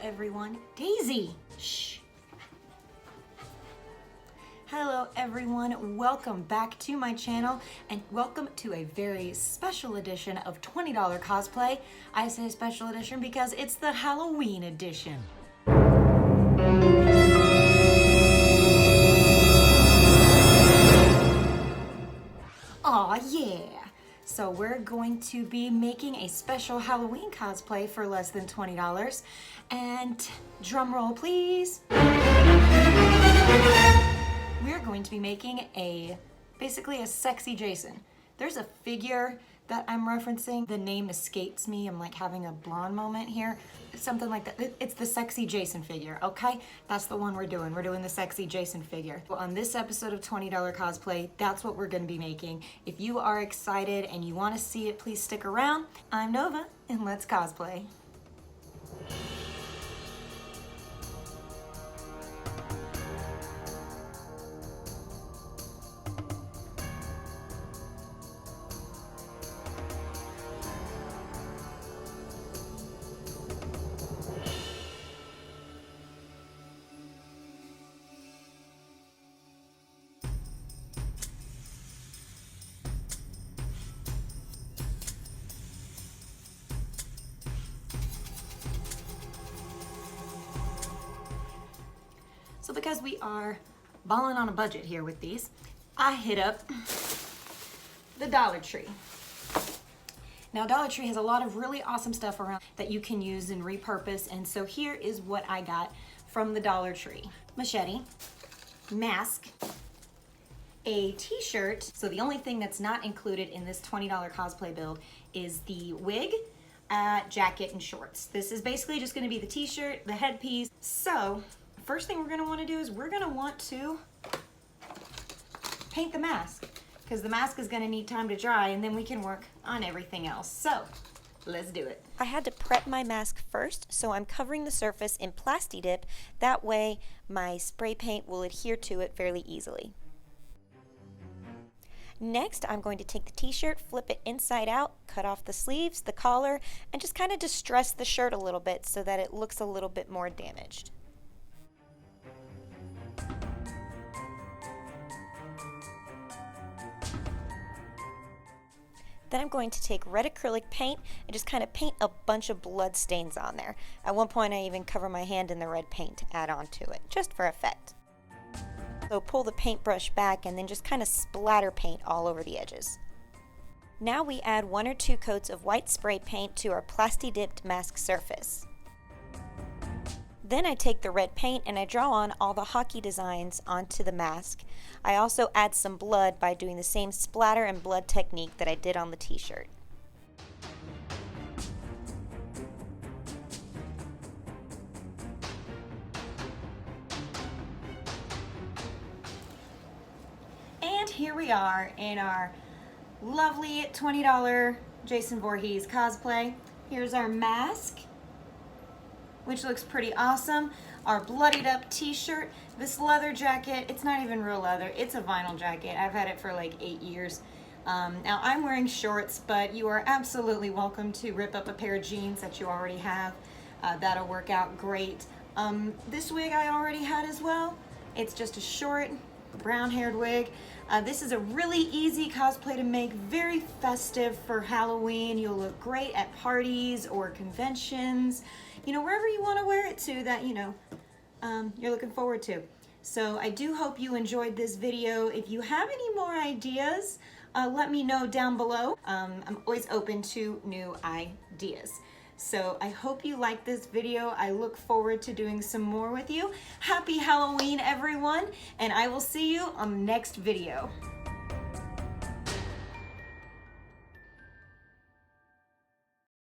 everyone. Daisy! Shh! Hello everyone, welcome back to my channel and welcome to a very special edition of $20 Cosplay. I say special edition because it's the Halloween edition. Aw, yeah! So we're going to be making a special Halloween cosplay for less than $20. And drum roll, please. We're going to be making basically a sexy Jason. There's a figure that I'm referencing. The name escapes me. I'm like having a blonde moment here. Something like that. It's the sexy Jason figure, okay? That's the one we're doing. We're doing the sexy Jason figure. Well, on this episode of $20 Cosplay, that's what we're gonna be making. If you are excited and you wanna see it, please stick around. I'm Nova, and let's cosplay. So because we are balling on a budget here with these, I hit up the Dollar Tree. Now Dollar Tree has a lot of really awesome stuff around that you can use and repurpose, and so here is what I got from the Dollar Tree. Machete, mask, a t-shirt. So the only thing that's not included in this $20 cosplay build is the wig, jacket, and shorts. This is basically just gonna be the t-shirt, the headpiece. So first thing we're gonna wanna do is we're gonna want to paint the mask, because the mask is gonna need time to dry and then we can work on everything else. So let's do it. I had to prep my mask first, so I'm covering the surface in Plasti-Dip. That way my spray paint will adhere to it fairly easily. Next, I'm going to take the t-shirt, flip it inside out, cut off the sleeves, the collar, and just kind of distress the shirt a little bit so that it looks a little bit more damaged. Then I'm going to take red acrylic paint and just kind of paint a bunch of blood stains on there. At one point I even cover my hand in the red paint to add on to it, just for effect. So pull the paintbrush back and then just kind of splatter paint all over the edges. Now we add 1 or 2 coats of white spray paint to our Plasti-Dipped mask surface. Then I take the red paint and I draw on all the hockey designs onto the mask. I also add some blood by doing the same splatter and blood technique that I did on the t-shirt. And here we are in our lovely $20 Jason Vorhees cosplay. Here's our mask, which looks pretty awesome. Our bloodied up t-shirt, this leather jacket, it's not even real leather, it's a vinyl jacket. I've had it for like 8 years. Now I'm wearing shorts, but you are absolutely welcome to rip up a pair of jeans that you already have. That'll work out great. This wig I already had as well. It's just a short, brown-haired wig. This is a really easy cosplay to make, very festive for Halloween. You'll look great at parties or conventions, you know, wherever you want to wear it to that, you know, you're looking forward to. So I do hope you enjoyed this video. If you have any more ideas, let me know down below. I'm always open to new ideas. So I hope you liked this video. I look forward to doing some more with you. Happy Halloween, everyone, and I will see you on the next video.